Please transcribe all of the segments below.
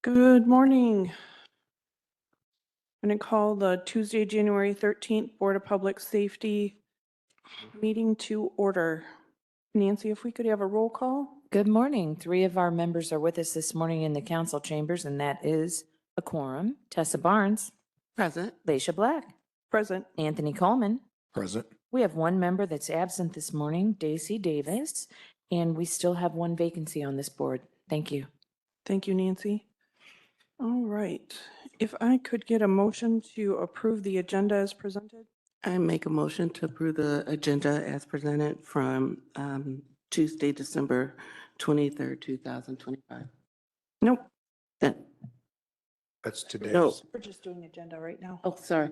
Good morning. I'm going to call the Tuesday, January 13th Board of Public Safety meeting to order. Nancy, if we could have a roll call? Good morning. 3 of our members are with us this morning in the council chambers, and that is a quorum. Tessa Barnes. Present. Leisha Black. Present. Anthony Coleman. Present. We have one member that's absent this morning, Daisy Davis, and we still have one vacancy on this board. Thank you. Thank you, Nancy. All right. If I could get a motion to approve the agenda as presented? I make a motion to approve the agenda as presented from Tuesday, December 23rd, 2025. Nope. That, That's today. no, We're just doing agenda right now. oh, sorry.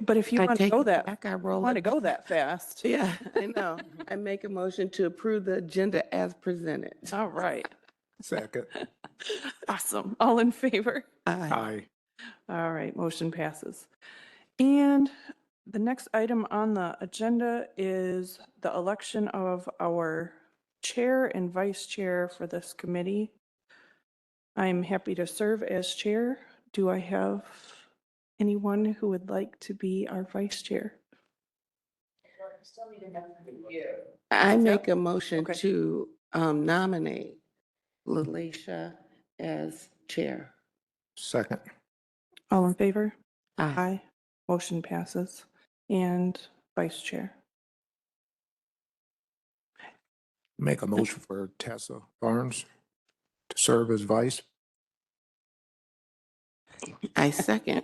But if you I want to take go it that, back, I roll want to it. go that fast. Yeah, I know. I make a motion to approve the agenda as presented. All right. Second. Awesome. All in favor? Aye. Aye. All right, motion passes. And the next item on the agenda is the election of our chair and vice chair for this committee. I'm happy to serve as chair. Do I have anyone who would like to be our vice chair? I make a motion Okay. to nominate LaLaisha as chair. Second. All in favor? Aye. Aye. Motion passes. And vice chair. Make a motion for Tessa Barnes to serve as vice. I second.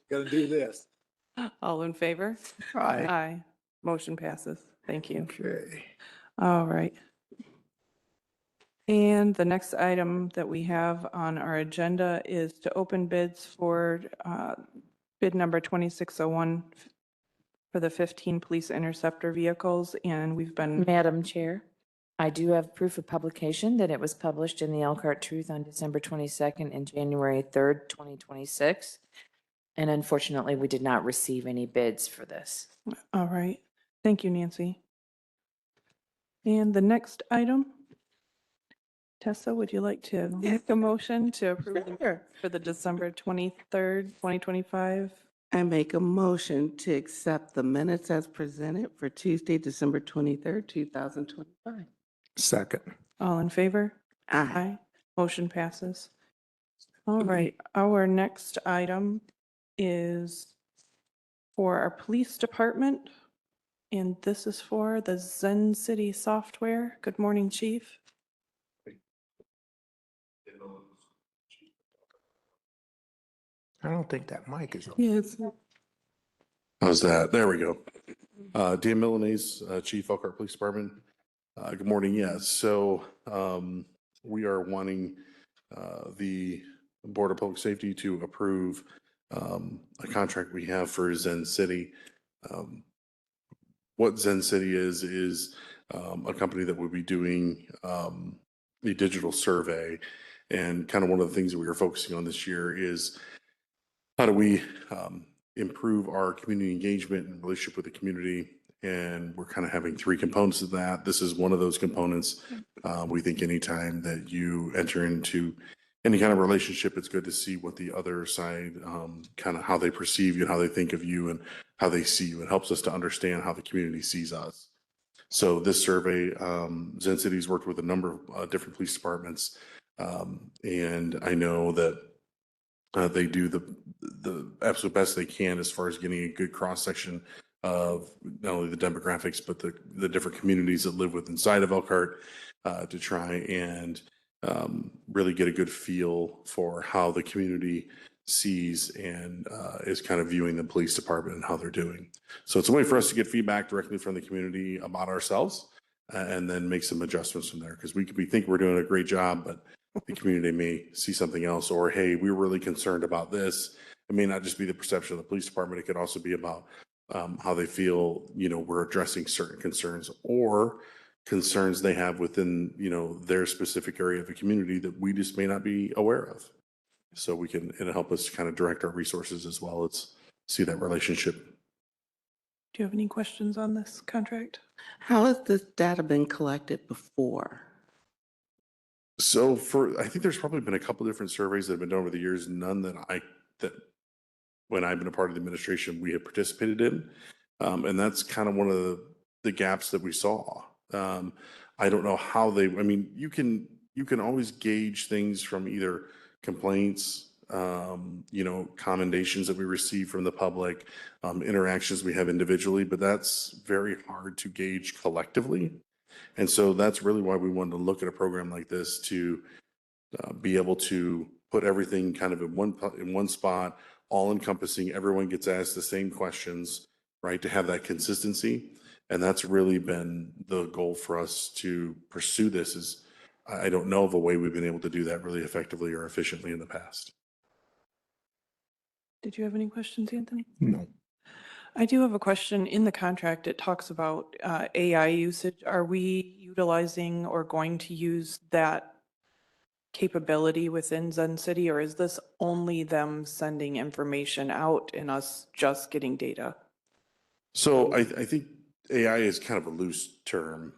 Gotta do this. All in favor? Aye. Aye. Motion passes. Thank you. Okay. All right. And the next item that we have on our agenda is to open bids for bid number 2601 for the 15 police interceptor vehicles. And we've been, Madam Chair, I do have proof of publication that it was published in the Elkhart Truth on December 22nd and January 3rd, 2026. And unfortunately, we did not receive any bids for this. all right. Thank you, Nancy. And the next item, Tessa, would you like to make a motion to approve the Sure. for the December 23rd, 2025? I make a motion to accept the minutes as presented for Tuesday, December 23rd, 2025. Second. All in favor? Aye. Aye. Motion passes. All right, our next item is for our police department, and this is for the Zen City software. Good morning, Chief. I don't think that mic is on. Yes. How's that? There we go. Dan Milanese, Chief Elkhart Police Department. Good morning. Yes. So we are wanting the Board of Public Safety to approve a contract we have for Zen City. What Zen City is a company that will be doing the digital survey. And kind of one of the things that we are focusing on this year is how do we improve our community engagement and relationship with the community? And we're kind of having 3 components of that. This is one of those components. We think anytime that you enter into any kind of relationship, it's good to see what the other side, kind of how they perceive you and how they think of you and how they see you. It helps us to understand how the community sees us. So this survey, Zen City's worked with a number of different police departments. And I know that they do the absolute best they can as far as getting a good cross section of not only the demographics, but the different communities that live with inside of Elkhart to try and really get a good feel for how the community sees and is kind of viewing the police department and how they're doing. So it's a way for us to get feedback directly from the community about ourselves and then make some adjustments from there, because we think we're doing a great job, but the community may see something else, or, hey, we're really concerned about this. It may not just be the perception of the police department. It could also be about how they feel, we're addressing certain concerns or concerns they have within, their specific area of the community that we just may not be aware of. So it'll help us kind of direct our resources as well as see that relationship. Do you have any questions on this contract? How has this data been collected before? So I think there's probably been a couple different surveys that have been done over the years, none that when I've been a part of the administration, we have participated in. And that's kind of one of the gaps that we saw. I don't know how I mean, you can always gauge things from either complaints, commendations that we receive from the public, interactions we have individually, but that's very hard to gauge collectively. And so that's really why we wanted to look at a program like this to be able to put everything kind of in one spot, all encompassing. Everyone gets asked the same questions, right? To have that consistency, and that's really been the goal for us to pursue this. Is I don't know of a way we've been able to do that really effectively or efficiently in the past. Did you have any questions, Anthony? No. I do have a question. In the contract, it talks about AI usage. Are we utilizing or going to use that capability within Zen City, or is this only them sending information out and us just getting data? So I think AI is kind of a loose term.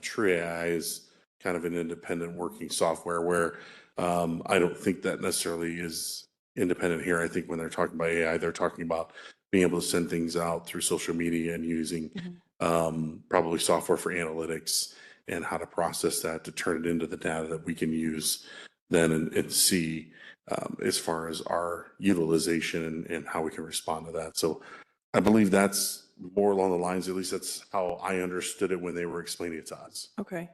True AI is kind of an independent working software where I don't think that necessarily is independent here. I think when they're talking about AI, they're talking about being able to send things out through social media and using probably software for analytics and how to process that to turn it into the data that we can use then and see as far as our utilization and how we can respond to that. So I believe that's more along the lines, at least that's how I understood it when they were explaining it to us. Okay.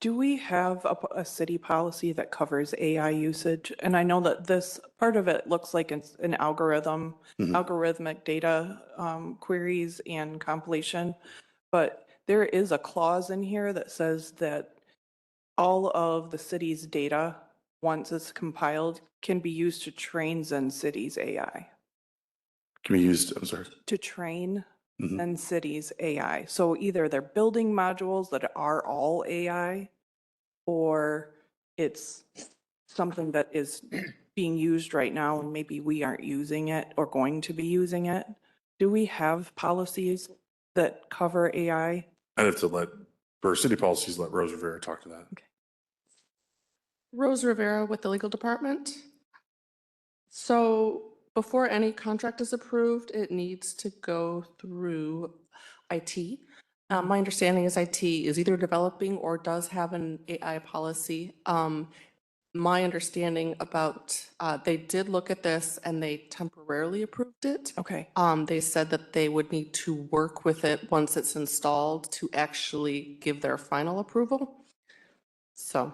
Do we have a city policy that covers AI usage? And I know that this part of it looks like it's an algorithmic data queries and compilation, but there is a clause in here that says that all of the city's data, once it's compiled, can be used to train Zen City's AI. Can be used, I'm sorry. To train Mhm. Zen City's AI. So either they're building modules that are all AI, or it's something that is being used right now and maybe we aren't using it or going to be using it. Do we have policies that cover AI? I'd have to for city policies, let Rose Rivera talk to that. Rose Rivera with the legal department. So before any contract is approved, it needs to go through IT. My understanding is IT is either developing or does have an AI policy. My understanding about, they did look at this and they temporarily approved it. Okay. They said that they would need to work with it once it's installed to actually give their final approval. So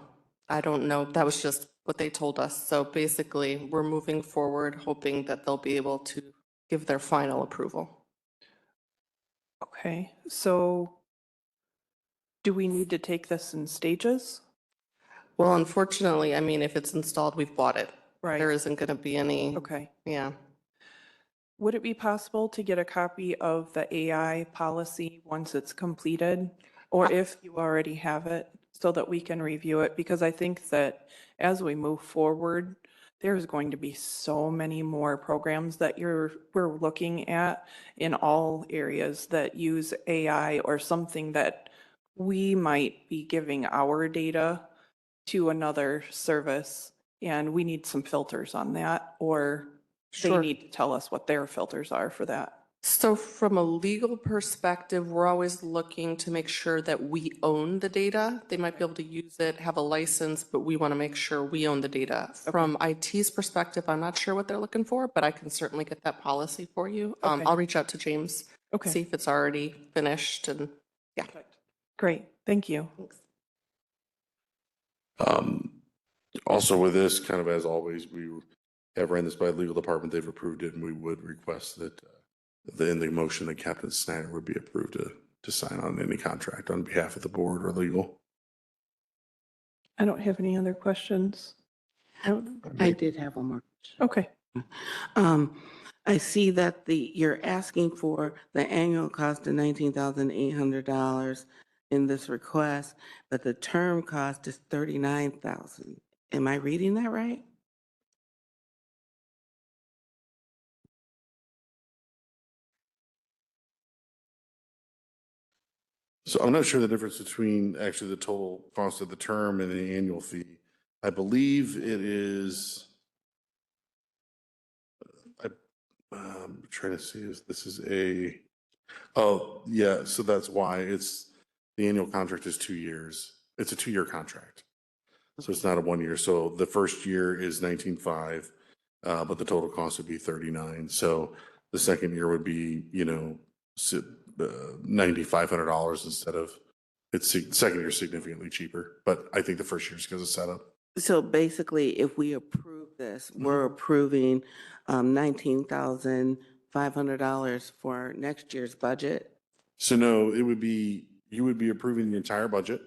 I don't know. That was just what they told us. So basically, we're moving forward, hoping that they'll be able to give their final approval. Okay. So do we need to take this in stages? Well, unfortunately, I mean, if it's installed, we've bought it. Right. There isn't going to be any, Okay. yeah. Would it be possible to get a copy of the AI policy once it's completed? Or if you already have it, so that we can review it? Because I think that as we move forward, there's going to be so many more programs that we're looking at in all areas that use AI or something that we might be giving our data to another service, and we need some filters on that, or they Sure. need to tell us what their filters are for that. So from a legal perspective, we're always looking to make sure that we own the data. They might be able to use it, have a license, but we want to make sure we own the data. From IT's perspective, I'm not sure what they're looking for, but I can certainly get that policy for you. Okay. I'll reach out to James, Okay. see if it's already finished, and yeah. Great, thank you. Thanks. Also with this, kind of as always, we have ran this by the legal department. They've approved it, and we would request that in the motion that Captain Snyder would be approved to sign on any contract on behalf of the board or legal. I don't have any other questions. I did have one more. Okay. I see that you're asking for the annual cost of $19,800 in this request, but the term cost is $39,000. Am I reading that right? So I'm not sure the difference between actually the total cost of the term and the annual fee. I believe it is, I'm trying to see if this is oh, yeah, so that's why the annual contract is 2 years. It's a 2-year contract. So it's not a 1 year. So the first year is 19.5, but the total cost would be 39. So the second year would be, $9,500 instead of, second year is significantly cheaper, but I think the first year is because of setup. So basically, if we approve this, we're approving $19,500 for next year's budget. So no, you would be approving the entire budget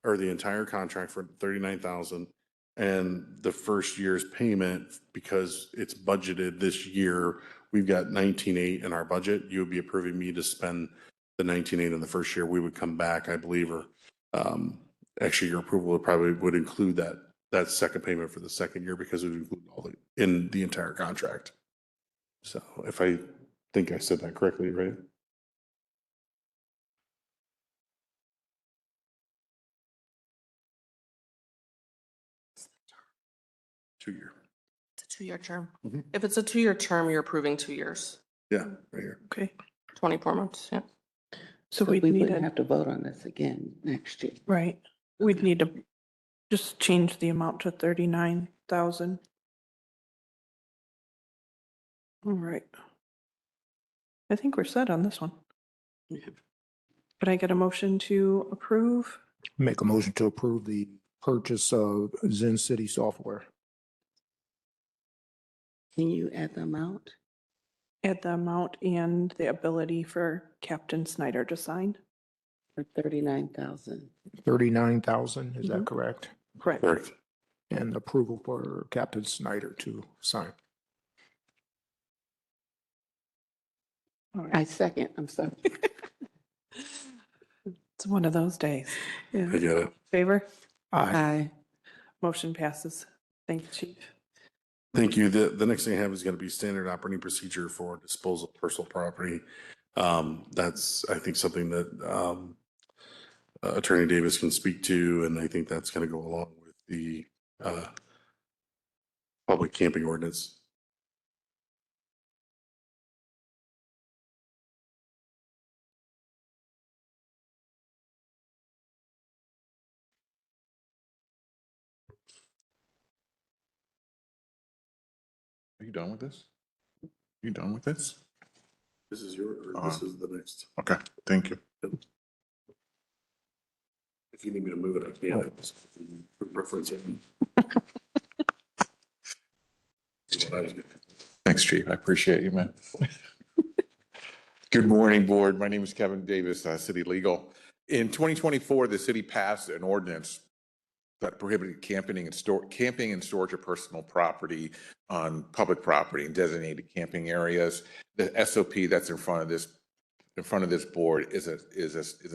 or the entire contract for 39,000. And the first year's payment, because it's budgeted this year, we've got 19.8 in our budget. You would be approving me to spend the 19.8 in the first year. We would come back, I believe, or actually your approval would include that second payment for the second year because it would include in the entire contract. So if I think I said that correctly, right? Two-year. It's a 2-year term. Mhm. If it's a 2-year term, you're approving 2 years, Yeah, right here. Okay, 24 months, yeah. so We we'd need wouldn't to, have to vote on this again next year. right, we'd need to just change the amount to 39,000. All right. I think we're set on this one. Could I get a motion to approve? Make a motion to approve the purchase of Zen City software. Can you add the amount? Add the amount and the ability for Captain Snyder to sign? For 39,000. 39,000, is that Mhm. correct? Correct. Correct. And approval for Captain Snyder to sign. All I right. second, I'm sorry. It's one of those days. I get it. Favor? Aye. Aye. Motion passes. Thank you, Chief. Thank you. The next thing I have is going to be standard operating procedure for disposal of personal property. That's, I think, something that Attorney Davis can speak to, and I think that's going to go along with the public camping ordinance. Are you done with this? You done with this? This is this is the next. Okay, thank you. If you need me to move it, I can. Reference it. Thanks, Chief. I appreciate you, man. Good morning, Board. My name is Kevin Davis, City Legal. In 2024, the city passed an ordinance that prohibited camping and storage of personal property on public property and designated camping areas. The SOP that's in front of this board is an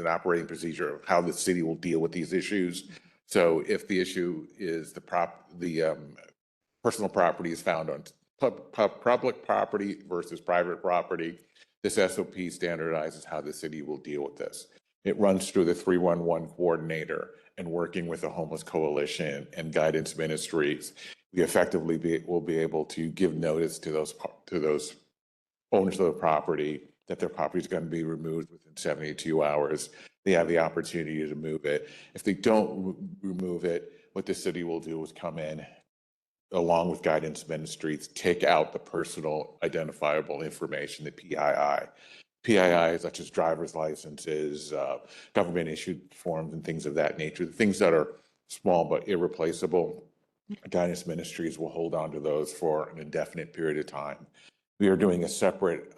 operating procedure of how the city will deal with these issues. So if the issue is the personal property is found on public property versus private property, this SOP standardizes how the city will deal with this. It runs through the 311 coordinator and working with the Homeless Coalition and Guidance Ministries. We effectively will be able to give notice to those owners of the property that their property is going to be removed within 72 hours. They have the opportunity to move it. If they don't remove it, what the city will do is come in along with Guidance Ministries, take out the personal identifiable information, the PII. PII, such as driver's licenses, government issued forms and things of that nature, the things that are small but irreplaceable. Guidance Ministries will hold on to those for an indefinite period of time. We are doing a separate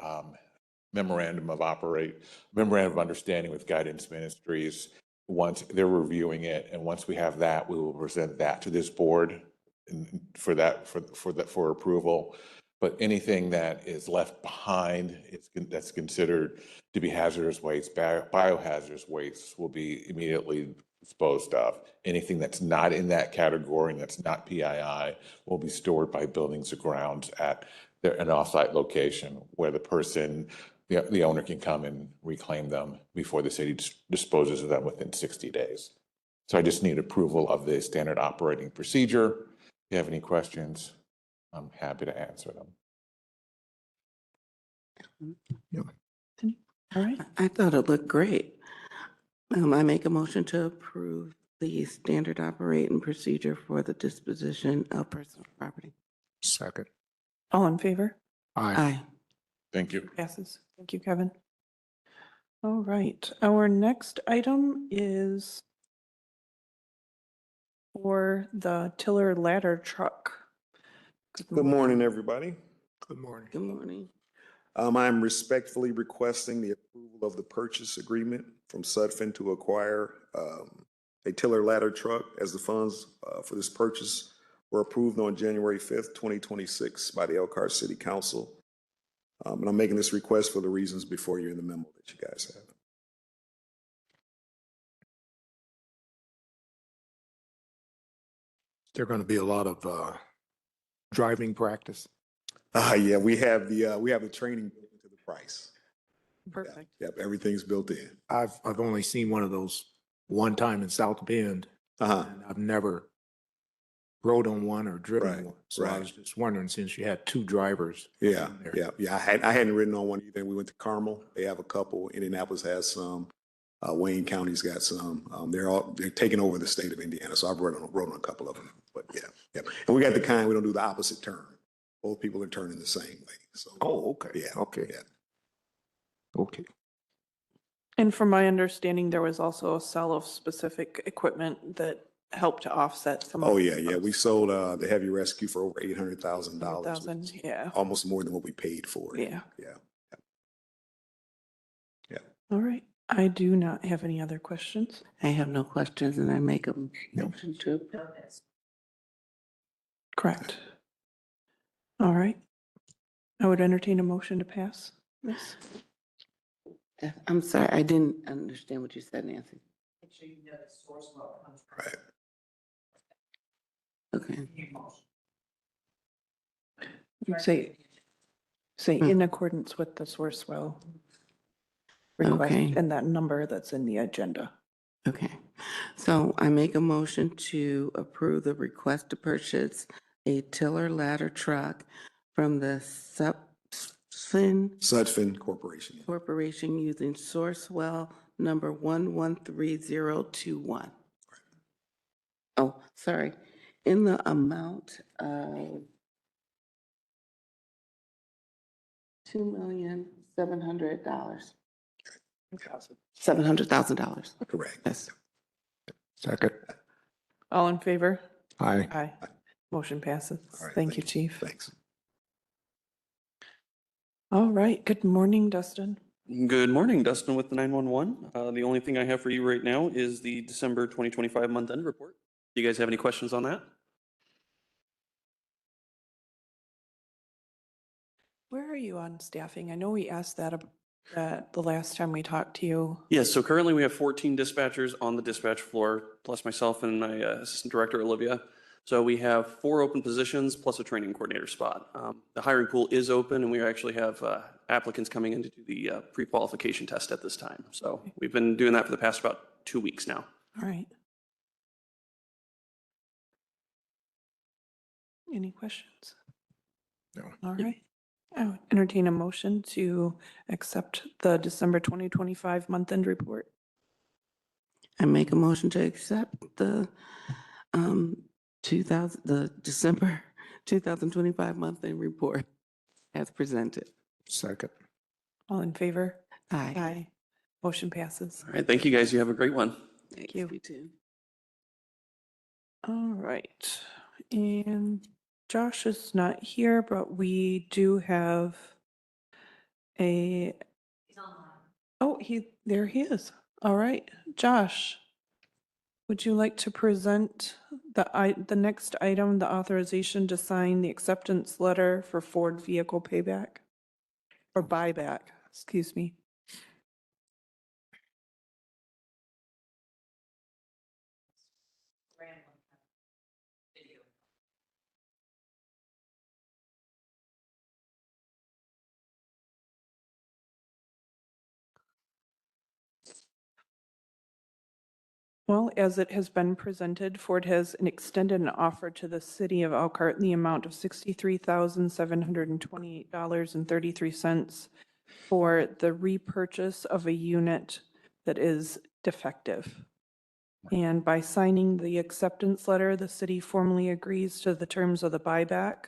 memorandum of understanding with Guidance Ministries. Once they're reviewing it, and once we have that, we will present that to this board for approval. But anything that is left behind, that's considered to be hazardous waste, biohazardous waste, will be immediately disposed of. Anything that's not in that category, and that's not PII, will be stored by Buildings and Grounds at an offsite location where the owner can come and reclaim them before the city disposes of them within 60 days. So I just need approval of the standard operating procedure. If you have any questions, I'm happy to answer them. All right. I thought it looked great. I make a motion to approve the standard operating procedure for the disposition of personal property. Second. All in favor? Aye. Aye. Thank you. Passes. Thank you, Kevin. All right, our next item is for the tiller ladder truck. Good morning, everybody. Good morning. Good morning. I'm respectfully requesting the approval of the purchase agreement from Sudfin to acquire a tiller ladder truck, as the funds for this purchase were approved on January 5th, 2026 by the Elkhart City Council. And I'm making this request for the reasons before you in the memo that you guys have. There going to be a lot of driving practice. Yeah, we have the training built into the price. Perfect. Yep, everything's built in. I've only seen one of those one time in South Bend. Uh-huh. And I've never rode on one or driven Right, one. So I right. was just wondering, since you had two drivers. Yeah, in there. yeah. I hadn't ridden on one either. We went to Carmel. They have a couple. Indianapolis has some. Wayne County's got some. They're taking over the state of Indiana. So I've rode on a couple of them. But yeah. And we got the kind we don't do the opposite turn. Both people are turning the same way. So Oh, okay. yeah. Okay. Yeah. Okay. And from my understanding, there was also a sale of specific equipment that helped to offset some. Oh of yeah. We sold the heavy rescue for over $800,000. 100,000, yeah. Almost more than what we paid for it. Yeah. Yeah. All right. I do not have any other questions. I have no questions and I make a motion to approve. Correct. All right. I would entertain a motion to pass, Miss. I'm sorry, I didn't understand what you said, Nancy. Right. Okay. Say in accordance with the source well request Okay. and that number that's in the agenda. Okay. So I make a motion to approve the request to purchase a tiller ladder truck from the Sudfin Corporation. Corporation using Sourcewell number 113021. Oh, sorry. In the amount of $2,700,000. $700,000. Correct. Yes. Second. All in favor? Aye. Aye. Motion passes. All right, Thank you, Chief. Thanks. All right. Good morning, Dustin. Good morning, Dustin with the 911. The only thing I have for you right now is the December 2025 month-end report. Do you guys have any questions on that? Where are you on staffing? I know we asked that the last time we talked to you. Yes, so currently we have 14 dispatchers on the dispatch floor, plus myself and my assistant director, Olivia. So we have 4 open positions plus a training coordinator spot. The hiring pool is open and we actually have applicants coming in to do the pre-qualification test at this time. So we've been doing that for the past about 2 weeks now. All right. Any questions? No. All right. I would entertain a motion to accept the December 2025 month-end report. I make a motion to accept the December 2025 monthly report as presented. Second. All in favor? Aye. Aye. Motion passes. All right, thank you guys. You have a great one. Thank you. You too. All right. And Josh is not here, but we do have a. He's online. Oh, there he is. All right. Josh, would you like to present the next item, the authorization to sign the acceptance letter for Ford vehicle payback or buyback, excuse me. Well, as it has been presented, Ford has extended an offer to the city of Elkhart in the amount of $63,728.33 for the repurchase of a unit that is defective. And by signing the acceptance letter, the city formally agrees to the terms of the buyback,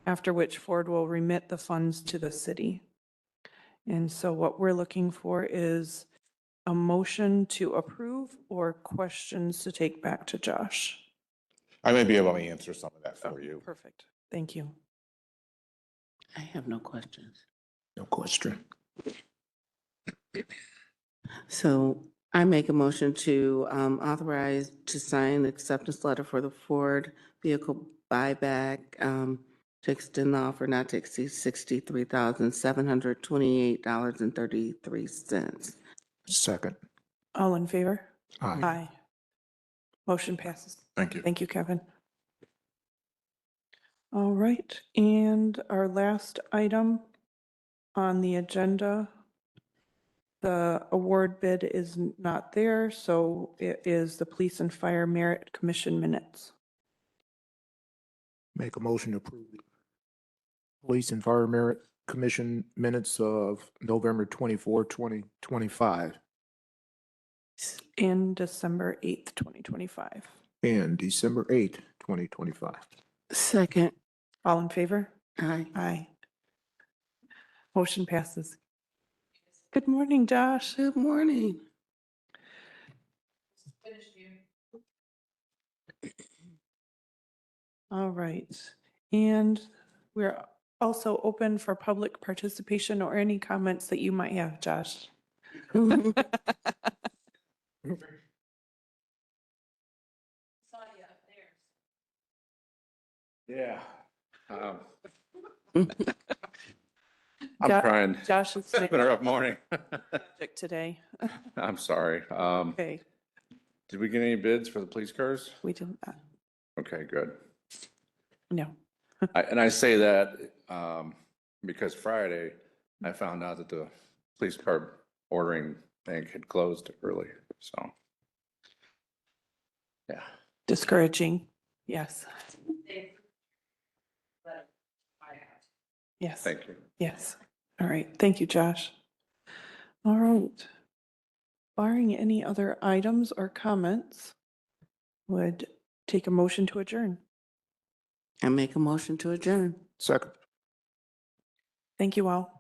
after which Ford will remit the funds to the city. And so what we're looking for is a motion to approve or questions to take back to Josh. I may be able to answer some of that for you. Perfect. Thank you. I have no questions. No question. So I make a motion to authorize to sign the acceptance letter for the Ford vehicle buyback to extend the offer not to exceed $63,728.33. Second. All in favor? Aye. Aye. Motion passes. Thank you. Thank you, Kevin. All right, and our last item on the agenda, the award bid is not there, so it is the Police and Fire Merit Commission minutes. Make a motion to approve the Police and Fire Merit Commission minutes of November 24, 2025, In December 8th, 2025. and December 8, 2025. Second. All in favor? Aye. Aye. Motion passes. Good morning, Josh. Good morning. All right, and we're also open for public participation or any comments that you might have, Josh. Yeah. I'm Jo- trying. Josh is It's been a rough morning. sick today. I'm sorry. Okay, Did we get any bids for the police cars? we did not. Okay, good. No. And I say that because Friday, I found out that the police car ordering thing had closed early, so. Yeah. Discouraging. Yes. Yes. Thank you. Yes. All right. Thank you, Josh. All right. Barring any other items or comments, would take a motion to adjourn. I make a motion to adjourn. Second. Thank you all.